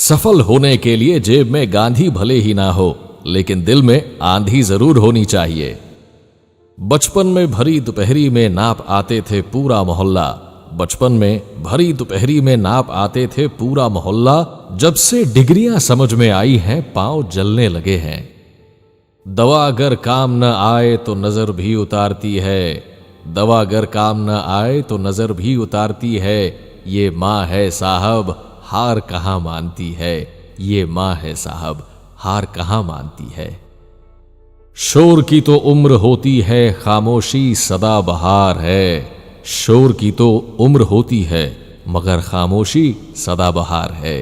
सफल होने के लिए जेब में गांधी भले ही ना हो, लेकिन दिल में आंधी जरूर होनी चाहिए। बचपन में भरी दोपहरी में नाप आते थे पूरा मोहल्ला, बचपन में भरी दोपहरी में नाप आते थे पूरा मोहल्ला। जब से डिग्रियां समझ में आई हैं पांव जलने लगे हैं। दवा अगर काम न आए तो नजर भी उतारती है, दवा अगर काम न आए तो नजर भी उतारती है। ये माँ है साहब हार कहाँ मानती है, ये माँ है साहब हार कहाँ मानती है। शोर की तो उम्र होती है, खामोशी सदा बहार है। शोर की तो उम्र होती है, मगर खामोशी सदा बहार है।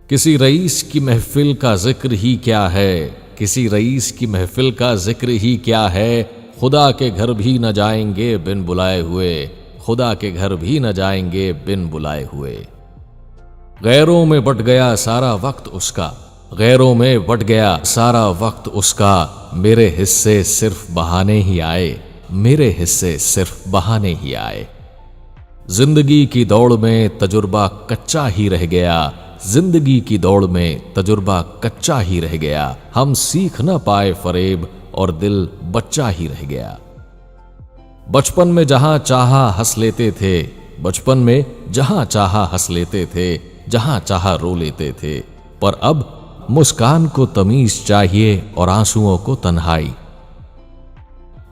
किसी रईस की महफिल का जिक्र ही क्या है, किसी रईस की महफिल का जिक्र ही क्या है। खुदा के घर भी न जाएंगे बिन बुलाए हुए, खुदा के घर भी न जाएंगे बिन बुलाए हुए। गैरों में बट गया सारा वक्त उसका, गैरों में बट गया सारा वक्त उसका। मेरे हिस्से सिर्फ बहाने ही आए, मेरे हिस्से सिर्फ बहाने ही आए। जिंदगी की दौड़ में तजुर्बा कच्चा ही रह गया, जिंदगी की दौड़ में तजुर्बा कच्चा ही रह गया। हम सीख न पाए फरेब और दिल बच्चा ही रह गया। बचपन में जहां चाहा हंस लेते थे, बचपन में जहां चाहा हंस लेते थे, जहां चाहा रो लेते थे। पर अब मुस्कान को तमीज चाहिए और आंसुओं को तन्हाई।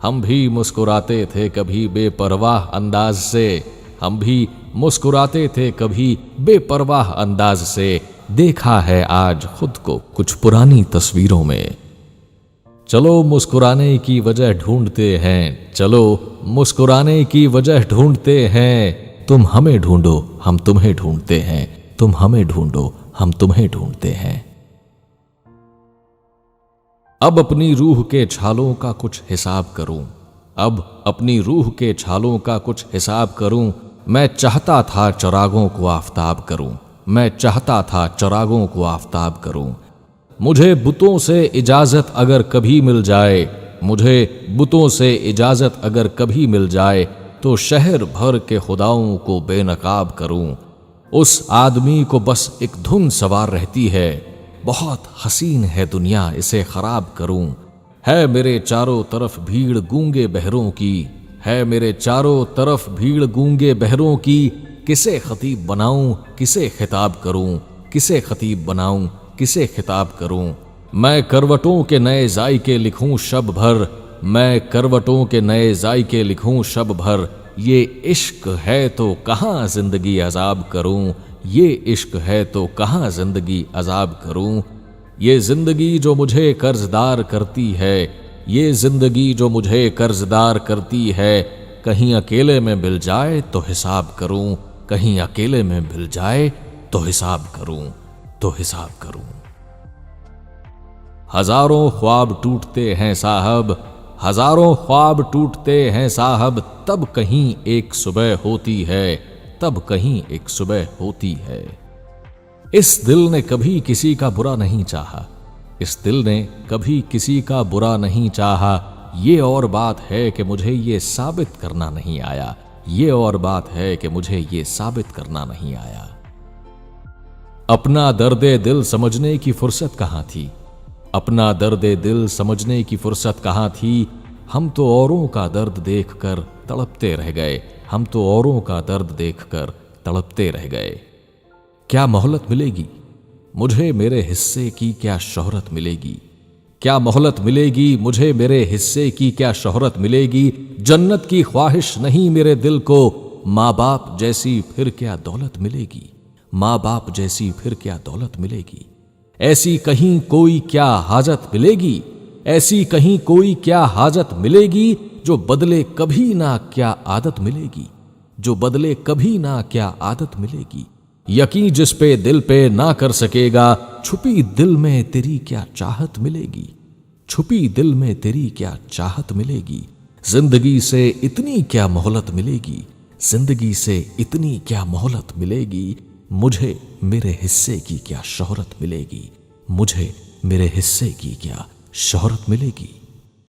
हम भी मुस्कुराते थे कभी बेपरवाह अंदाज से, हम भी मुस्कुराते थे कभी बेपरवाह अंदाज से। देखा है आज खुद को कुछ पुरानी तस्वीरों में। चलो मुस्कुराने की वजह ढूंढते हैं, चलो मुस्कुराने की वजह ढूंढते हैं। तुम हमें ढूंढो हम तुम्हें ढूंढते हैं, तुम हमें ढूंढो हम तुम्हें ढूंढते हैं। अब अपनी रूह के छालों का कुछ हिसाब करूं, अब अपनी रूह के छालों का कुछ हिसाब करूं। मैं चाहता था चिरागों को आफताब करूं, मैं चाहता था चिरागों को आफताब करूं। मुझे बुतों से इजाजत अगर कभी मिल जाए, मुझे बुतों से इजाजत अगर कभी मिल जाए, तो शहर भर के खुदाओं को बेनकाब करूं। उस आदमी को बस एक धुन सवार रहती है, बहुत हसीन है दुनिया इसे खराब करूं। है मेरे चारों तरफ भीड़ गूंगे बहरों की, है मेरे चारों तरफ भीड़ गूंगे बहरों की। किसे खतीब बनाऊं किसे खिताब करूं, किसे खतीब बनाऊं किसे खिताब करूं। मैं करवटों के नए जायके लिखूं शब भर, मैं करवटों के नए जायके लिखूं शब भर। ये इश्क है तो कहाँ जिंदगी अजाब करूं, ये इश्क है तो कहाँ जिंदगी अजाब करूं। ये जिंदगी जो मुझे कर्जदार करती है, ये जिंदगी जो मुझे कर्जदार करती है। कहीं अकेले में मिल जाए तो हिसाब करूं, कहीं अकेले में मिल जाए तो हिसाब करूं, तो हिसाब करूं। हजारों ख्वाब टूटते हैं साहब, हजारों ख्वाब टूटते हैं साहब। तब कहीं एक सुबह होती है, तब कहीं एक सुबह होती है। इस दिल ने कभी किसी का बुरा नहीं चाहा, इस दिल ने कभी किसी का बुरा नहीं चाहा। ये और बात है कि मुझे ये साबित करना नहीं आया, ये और बात है कि मुझे ये साबित करना नहीं आया। अपना दर्दे दिल समझने की फुर्सत कहाँ थी, अपना दर्दे दिल समझने की फुर्सत कहाँ थी। हम तो औरों का दर्द देखकर तड़पते रह गए, हम तो औरों का दर्द देखकर तड़पते रह गए। क्या मोहलत मिलेगी मुझे मेरे हिस्से की, क्या शोहरत मिलेगी, क्या मोहलत मिलेगी मुझे मेरे हिस्से की, क्या शोहरत मिलेगी। जन्नत की ख्वाहिश नहीं मेरे दिल को, माँ बाप जैसी फिर क्या दौलत मिलेगी, माँ बाप जैसी फिर क्या दौलत मिलेगी। ऐसी कहीं कोई क्या हाजत मिलेगी, ऐसी कहीं कोई क्या हाजत मिलेगी। जो बदले कभी ना क्या आदत मिलेगी, जो बदले कभी ना क्या आदत मिलेगी। यकीन जिस पे दिल पे ना कर सकेगा, छुपी दिल में तेरी क्या चाहत मिलेगी, छुपी दिल में तेरी क्या चाहत मिलेगी। जिंदगी से इतनी क्या मोहलत मिलेगी, जिंदगी से इतनी क्या मोहलत मिलेगी। मुझे मेरे हिस्से की क्या शोहरत मिलेगी, मुझे मेरे हिस्से की क्या शोहरत मिलेगी।